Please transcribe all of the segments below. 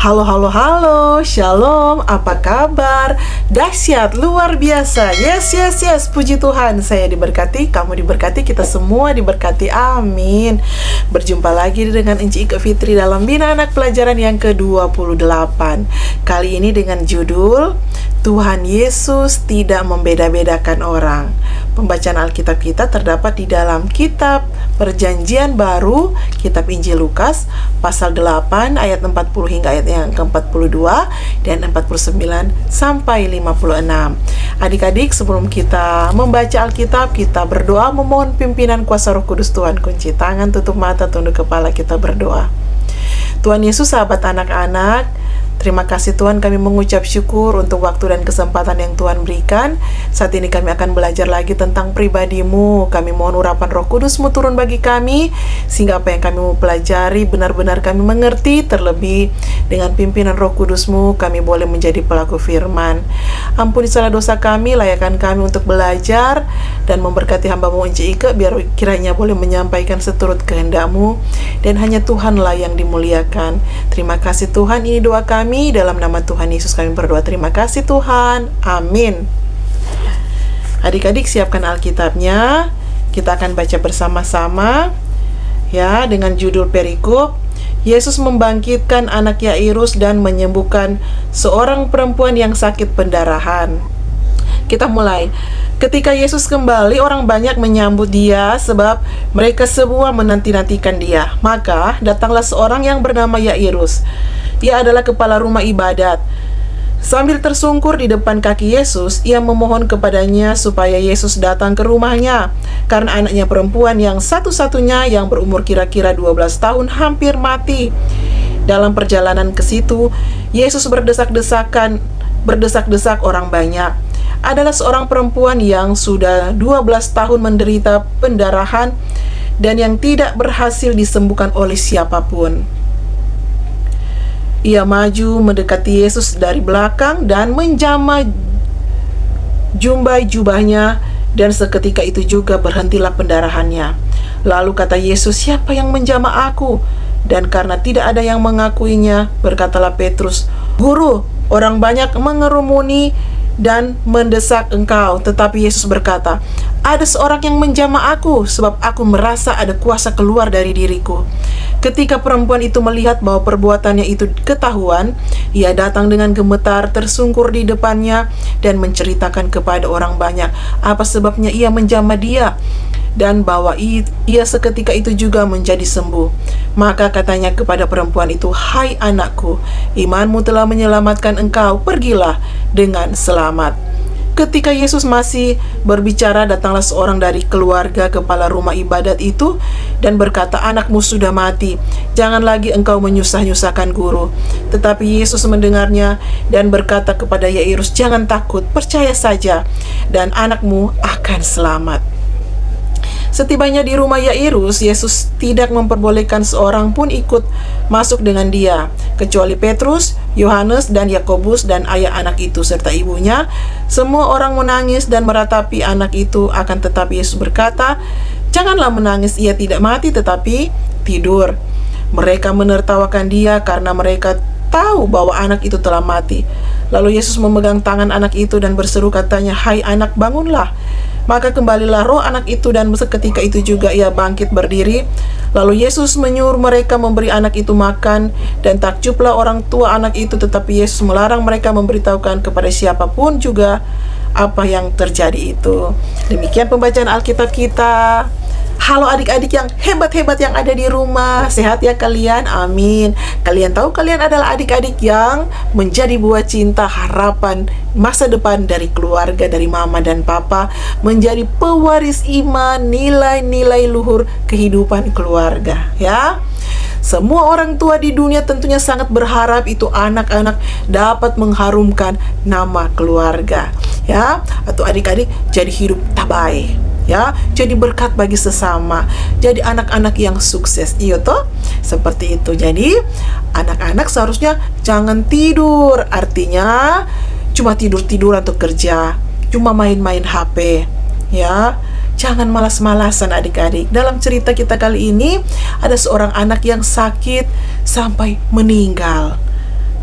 Halo, halo, halo, shalom, apa kabar? Dahsyat, luar biasa. Yes, yes, yes, puji Tuhan. Saya diberkati, kamu diberkati, kita semua diberkati, amin. Berjumpa lagi dengan Enci Ike Fitri dalam Bina Anak Pelajaran yang ke-28. Kali ini dengan judul Tuhan Yesus tidak membeda-bedakan orang. Pembacaan Alkitab kita terdapat di dalam kitab Perjanjian Baru, kitab Injil Lukas, pasal 8 ayat 40 hingga ayat yang ke-42 dan 49 sampai 56. Adik-adik, sebelum kita membaca Alkitab, kita berdoa memohon pimpinan kuasa Roh Kudus Tuhan. Kunci tangan, tutup mata, tunduk kepala, kita berdoa. Tuhan Yesus, sahabat anak-anak, terima kasih Tuhan, kami mengucap syukur untuk waktu dan kesempatan yang Tuhan berikan. Saat ini kami akan belajar lagi tentang pribadi-Mu. Kami mohon urapan Roh Kudus-Mu turun bagi kami, sehingga apa yang kami mau pelajari benar-benar kami mengerti. Terlebih dengan pimpinan Roh Kudus-Mu, kami boleh menjadi pelaku firman. Ampuni salah dosa kami, layakkan kami untuk belajar dan memberkati hamba-Mu Enci Ike, biar kiranya boleh menyampaikan seturut kehendak-Mu, dan hanya Tuhanlah yang dimuliakan. Terima kasih Tuhan, ini doa kami dalam nama Tuhan Yesus kami berdoa. Terima kasih Tuhan, amin. Adik-adik, siapkan Alkitabnya. Kita akan baca bersama-sama ya, dengan judul perikop Yesus membangkitkan anak Yairus dan menyembuhkan seorang perempuan yang sakit pendarahan. Kita mulai. Ketika Yesus kembali, orang banyak menyambut dia sebab mereka semua menanti-nantikan dia. Maka datanglah seorang yang bernama Yairus. Ia adalah kepala rumah ibadat. Sambil tersungkur di depan kaki Yesus, ia memohon kepadanya supaya Yesus datang ke rumahnya, karena anaknya perempuan yang satu-satunya yang berumur kira-kira 12 tahun hampir mati. Dalam perjalanan ke situ, Yesus berdesak-desak orang banyak. Adalah seorang perempuan yang sudah 12 tahun menderita pendarahan dan yang tidak berhasil disembuhkan oleh siapapun. Ia maju mendekati Yesus dari belakang dan menjamah jumbai jubahnya, dan seketika itu juga berhentilah pendarahannya. Lalu kata Yesus, "Siapa yang menjamah aku?" Dan karena tidak ada yang mengakuinya, berkatalah Petrus, "Guru, orang banyak mengerumuni dan mendesak engkau." Tetapi Yesus berkata, "Ada seorang yang menjamah aku, sebab aku merasa ada kuasa keluar dari diriku." Ketika perempuan itu melihat bahwa perbuatannya itu ketahuan, ia datang dengan gemetar, tersungkur di depannya, dan menceritakan kepada orang banyak apa sebabnya ia menjamah dia, dan bahwa ia seketika itu juga menjadi sembuh. Maka katanya kepada perempuan itu, "Hai anakku, imanmu telah menyelamatkan engkau, pergilah dengan selamat." Ketika Yesus masih berbicara, datanglah seorang dari keluarga kepala rumah ibadat itu dan berkata, "Anakmu sudah mati, jangan lagi engkau menyusah-nyusahkan guru." Tetapi Yesus mendengarnya dan berkata kepada Yairus, "Jangan takut, percaya saja, dan anakmu akan selamat." Setibanya di rumah Yairus, Yesus tidak memperbolehkan seorang pun ikut masuk dengan dia, kecuali Petrus, Yohanes, dan Yakobus, dan ayah anak itu serta ibunya. Semua orang menangis dan meratapi anak itu. Akan tetapi Yesus berkata, "Janganlah menangis, ia tidak mati tetapi tidur." Mereka menertawakan dia karena mereka tahu bahwa anak itu telah mati. Lalu Yesus memegang tangan anak itu dan berseru, katanya, "Hai anak, bangunlah." Maka kembalilah roh anak itu, dan seketika itu juga ia bangkit berdiri. Lalu Yesus menyuruh mereka memberi anak itu makan, dan takjublah orang tua anak itu. Tetapi Yesus melarang mereka memberitahukan kepada siapapun juga apa yang terjadi itu. Demikian pembacaan Alkitab kita. Halo adik-adik yang hebat-hebat yang ada di rumah, sehat ya kalian? Amin. Kalian tahu kalian adalah adik-adik yang menjadi buah cinta, harapan masa depan dari keluarga, dari mama dan papa, menjadi pewaris iman, nilai-nilai luhur kehidupan keluarga, ya. Semua orang tua di dunia tentunya sangat berharap itu anak-anak dapat mengharumkan nama keluarga, ya, atau adik-adik jadi hidup tabai, ya, jadi berkat bagi sesama, jadi anak-anak yang sukses, iya toh, seperti itu. Jadi anak-anak seharusnya jangan tidur, artinya cuma tidur-tiduran untuk kerja, cuma main-main HP, ya. Jangan malas-malasan adik-adik. Dalam cerita kita kali ini ada seorang anak yang sakit sampai meninggal.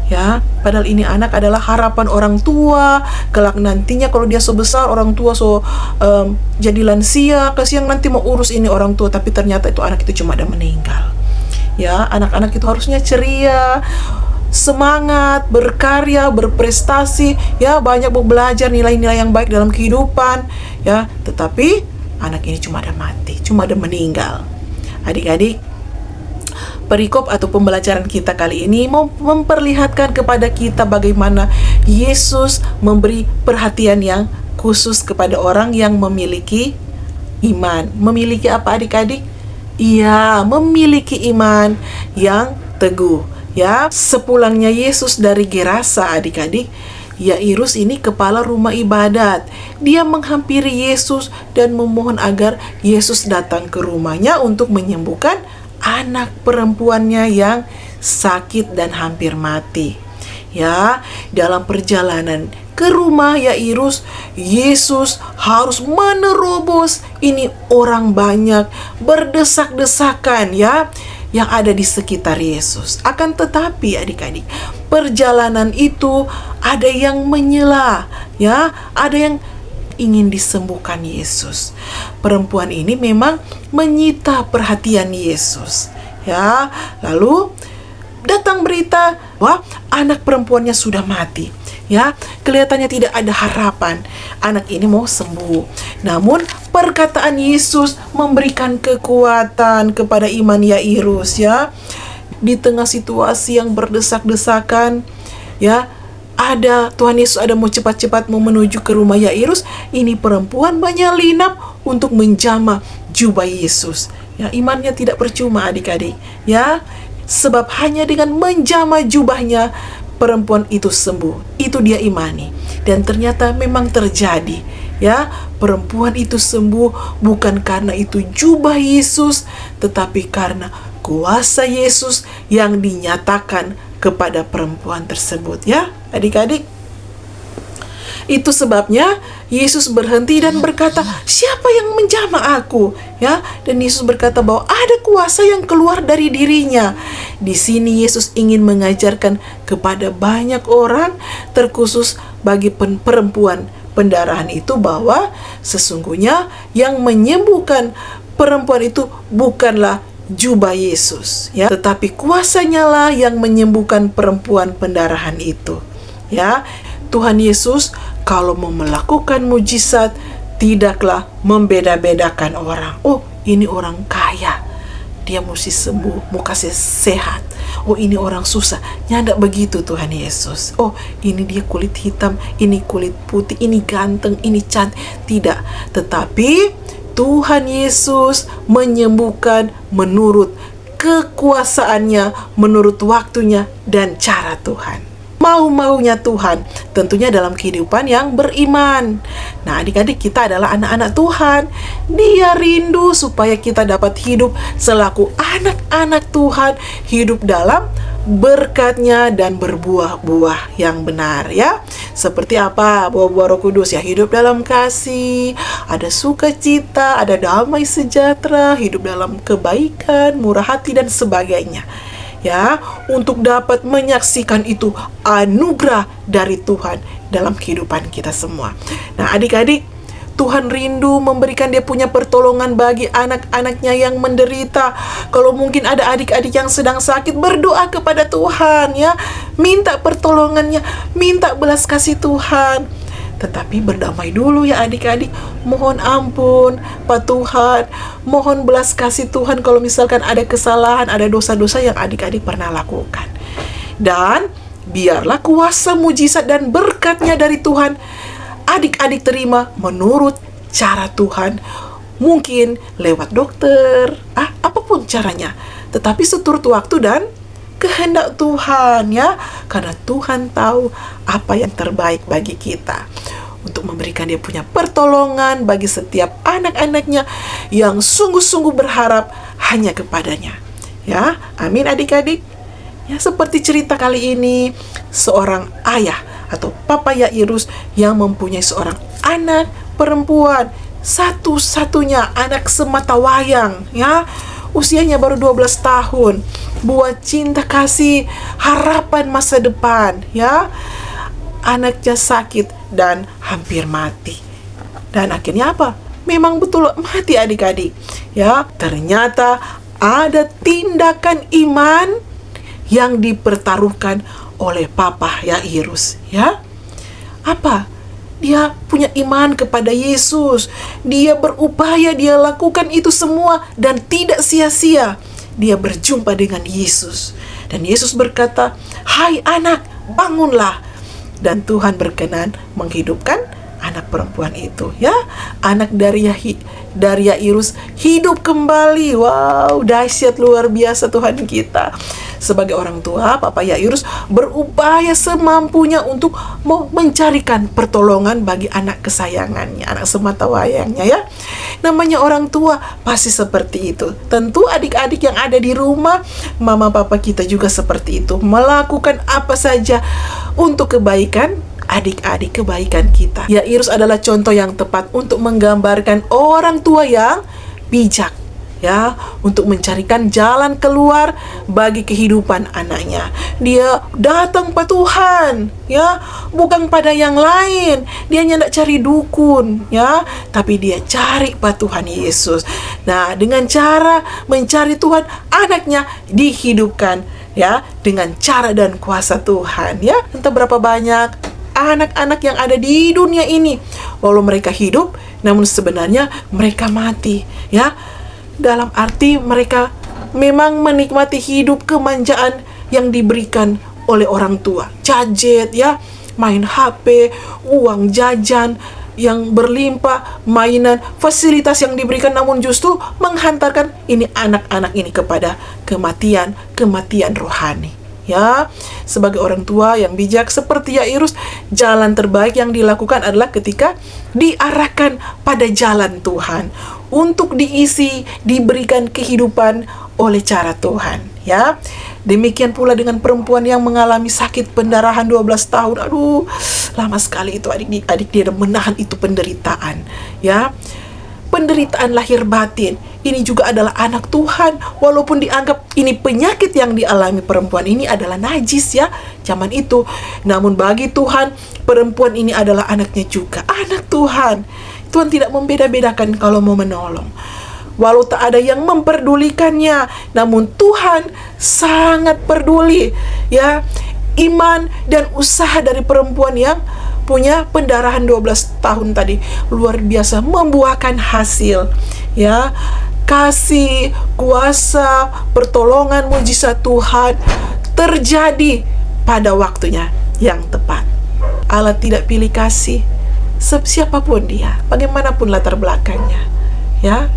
Ya, padahal ini anak adalah harapan orang tua. Kelak nantinya kalau dia so besar, orang tua jadi lansia, kasihan nanti mau urus ini orang tua, tapi ternyata itu anak itu cuma ada meninggal. Ya, anak-anak itu harusnya ceria, semangat, berkarya, berprestasi, ya, banyak belajar nilai-nilai yang baik dalam kehidupan, ya. Tetapi anak ini cuma ada mati, cuma ada meninggal. Adik-adik, perikop atau pembelajaran kita kali ini mau memperlihatkan kepada kita bagaimana Yesus memberi perhatian yang khusus kepada orang yang memiliki iman. Memiliki apa, adik-adik? Iya, memiliki iman yang teguh. Ya, sepulangnya Yesus dari Gerasa, adik-adik, Yairus ini kepala rumah ibadat. Dia menghampiri Yesus dan memohon agar Yesus datang ke rumahnya untuk menyembuhkan anak perempuannya yang sakit dan hampir mati. Ya, dalam perjalanan ke rumah Yairus, Yesus harus menerobos ini orang banyak berdesak-desakan, ya, yang ada di sekitar Yesus. Akan tetapi adik-adik, perjalanan itu ada yang menyela, ya, ada yang ingin disembuhkan Yesus. Perempuan ini memang menyita perhatian Yesus, ya. Lalu datang berita bahwa anak perempuannya sudah mati, ya. Kelihatannya tidak ada harapan anak ini mau sembuh. Namun perkataan Yesus memberikan kekuatan kepada iman Yairus, ya. Di tengah situasi yang berdesak-desakan, ya, Tuhan Yesus mau cepat-cepat mau menuju ke rumah Yairus. Ini perempuan menyelinap untuk menjamah jubah Yesus. Ya, imannya tidak percuma, adik-adik. Ya, sebab hanya dengan menjamah jubahnya perempuan itu sembuh. Itu dia imani. Dan ternyata memang terjadi. Ya, perempuan itu sembuh bukan karena itu jubah Yesus, tetapi karena kuasa Yesus yang dinyatakan kepada perempuan tersebut, ya, adik-adik. Itu sebabnya Yesus berhenti dan berkata, "Siapa yang menjamah aku?" Ya, dan Yesus berkata bahwa ada kuasa yang keluar dari dirinya. Di sini Yesus ingin mengajarkan kepada banyak orang, terkhusus bagi perempuan pendarahan itu, bahwa sesungguhnya yang menyembuhkan perempuan itu bukanlah jubah Yesus, ya, tetapi kuasanya lah yang menyembuhkan perempuan pendarahan itu. Ya, Tuhan Yesus kalau mau melakukan mujizat tidaklah membeda-bedakan orang. Oh, ini orang kaya, dia mesti sembuh, mau kasih sehat. Oh, ini orang susah, nyandak begitu Tuhan Yesus. Oh, ini dia kulit hitam, ini kulit putih, ini ganteng, ini cantik. Tidak, tetapi Tuhan Yesus menyembuhkan menurut kekuasaannya, menurut waktunya dan cara Tuhan. Mau-maunya Tuhan, tentunya dalam kehidupan yang beriman. Nah, adik-adik, kita adalah anak-anak Tuhan. Dia rindu supaya kita dapat hidup selaku anak-anak Tuhan, hidup dalam berkat-Nya dan berbuah-buah yang benar, ya. Seperti apa buah-buah Roh Kudus, ya? Hidup dalam kasih, ada sukacita, ada damai sejahtera, hidup dalam kebaikan, murah hati dan sebagainya. Ya, untuk dapat menyaksikan itu anugerah dari Tuhan dalam kehidupan kita semua. Nah, adik-adik, Tuhan rindu memberikan Dia punya pertolongan bagi anak-anaknya yang menderita. Kalau mungkin ada adik-adik yang sedang sakit, berdoa kepada Tuhan, ya. Minta pertolongannya, minta belas kasih Tuhan. Tetapi berdamai dulu, ya adik-adik. Mohon ampun Pak Tuhan, mohon belas kasih Tuhan kalau misalkan ada kesalahan, ada dosa-dosa yang adik-adik pernah lakukan. Dan biarlah kuasa mujizat dan berkat-Nya dari Tuhan adik-adik terima menurut cara Tuhan. Mungkin lewat dokter, apapun caranya, tetapi seturut waktu dan kehendak Tuhan, ya. Karena Tuhan tahu apa yang terbaik bagi kita, untuk memberikan Dia punya pertolongan bagi setiap anak-anaknya yang sungguh-sungguh berharap hanya kepadanya. Ya, amin adik-adik. Ya, seperti cerita kali ini, seorang ayah atau Papa Yairus yang mempunyai seorang anak perempuan, satu-satunya anak sematawayang, ya. Usianya baru 12 tahun. buat cinta kasih, harapan masa depan, ya. Anaknya sakit dan hampir mati. Dan akhirnya apa? Memang betul mati adik-adik. Ya, ternyata ada tindakan iman yang dipertaruhkan oleh Papa Yairus, ya. Apa? Dia punya iman kepada Yesus. Dia berupaya, dia lakukan itu semua dan tidak sia-sia. Dia berjumpa dengan Yesus. Dan Yesus berkata, "Hai anak, bangunlah." Dan Tuhan berkenan menghidupkan anak perempuan itu, ya. Anak dari Yairus hidup kembali. Wow, dahsyat luar biasa Tuhan kita. Sebagai orang tua, Papa Yairus berupaya semampunya untuk mencarikan pertolongan bagi anak kesayangannya, anak semata wayangnya, ya. Namanya orang tua pasti seperti itu. Tentu adik-adik yang ada di rumah, mama papa kita juga seperti itu, melakukan apa saja untuk kebaikan adik-adik, kebaikan kita. Yairus adalah contoh yang tepat untuk menggambarkan orang tua yang bijak, ya, untuk mencarikan jalan keluar bagi kehidupan anaknya. Dia datang pada Tuhan, ya, bukan pada yang lain. Dia hendak cari dukun, ya, tapi dia cari pada Tuhan Yesus. Nah, dengan cara mencari Tuhan, anaknya dihidupkan, ya, dengan cara dan kuasa Tuhan, ya. Entah berapa banyak anak-anak yang ada di dunia ini, walau mereka hidup, namun sebenarnya mereka mati, ya. Dalam arti mereka memang menikmati hidup kemanjaan yang diberikan oleh orang tua. Gadget, ya, main HP, uang jajan yang berlimpah, mainan, fasilitas yang diberikan, namun justru menghantarkan ini anak-anak ini kepada kematian rohani. Ya, sebagai orang tua yang bijak seperti Yairus, jalan terbaik yang dilakukan adalah ketika diarahkan pada jalan Tuhan, untuk diisi, diberikan kehidupan oleh cara Tuhan, ya. Demikian pula dengan perempuan yang mengalami sakit pendarahan 12 tahun. Aduh, lama sekali itu adik-adik dia menahan itu penderitaan, ya. Penderitaan lahir batin. Ini juga adalah anak Tuhan, walaupun dianggap ini penyakit yang dialami perempuan ini adalah najis, ya, zaman itu. Namun bagi Tuhan, perempuan ini adalah anaknya juga, anak Tuhan. Tuhan tidak membeda-bedakan kalau mau menolong. Walau tak ada yang memperdulikannya, namun Tuhan sangat peduli, ya. Iman dan usaha dari perempuan yang punya pendarahan 12 tahun tadi luar biasa membuahkan hasil, ya. Kasih, kuasa, pertolongan, mujizat Tuhan terjadi pada waktunya yang tepat. Allah tidak pilih kasih siapapun dia, bagaimanapun latar belakangnya, ya.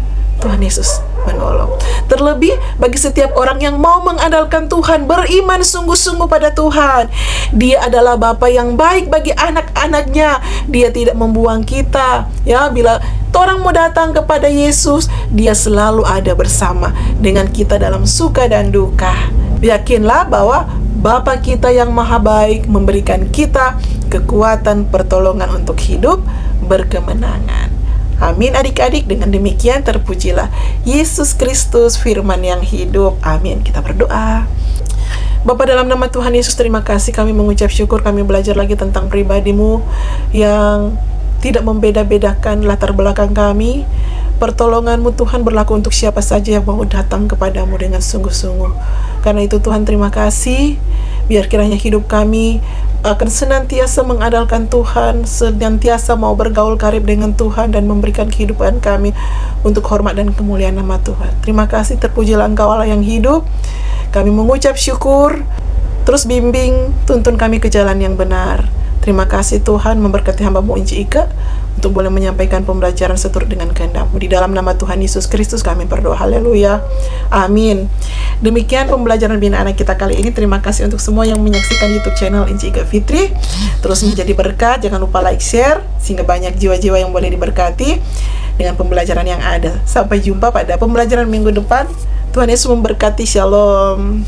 Tuhan Yesus menolong. Terlebih bagi setiap orang yang mau mengandalkan Tuhan, beriman sungguh-sungguh pada Tuhan. Dia adalah Bapa yang baik bagi anak-anaknya. Dia tidak membuang kita, ya. Bila orang mau datang kepada Yesus, Dia selalu ada bersama dengan kita dalam suka dan duka. Yakinlah bahwa Bapa kita yang maha baik memberikan kita kekuatan pertolongan untuk hidup berkemenangan. Amin adik-adik. Dengan demikian terpujilah Yesus Kristus, firman yang hidup. Amin. Kita berdoa. Bapa, dalam nama Tuhan Yesus, terima kasih, kami mengucap syukur, kami belajar lagi tentang pribadi-Mu yang tidak membeda-bedakan latar belakang kami. Pertolongan-Mu Tuhan berlaku untuk siapa saja yang mau datang kepadamu dengan sungguh-sungguh. Karena itu Tuhan, terima kasih. Biar kiranya hidup kami akan senantiasa mengandalkan Tuhan, senantiasa mau bergaul karib dengan Tuhan dan memberikan kehidupan kami untuk hormat dan kemuliaan nama Tuhan. Terima kasih, terpujilah Engkau Allah yang hidup. Kami mengucap syukur. Terus bimbing, tuntun kami ke jalan yang benar. Terima kasih Tuhan, memberkati hamba-Mu Inci Ika untuk boleh menyampaikan pembelajaran seturut dengan kehendak-Mu. Di dalam nama Tuhan Yesus Kristus kami berdoa. Haleluya. Amin. Demikian pembelajaran Bina Anak kita kali ini. Terima kasih untuk semua yang menyaksikan YouTube channel Inci Ika Fitri. Terus menjadi berkat. Jangan lupa like, share, sehingga banyak jiwa-jiwa yang boleh diberkati dengan pembelajaran yang ada. Sampai jumpa pada pembelajaran minggu depan. Tuhan Yesus memberkati. Shalom.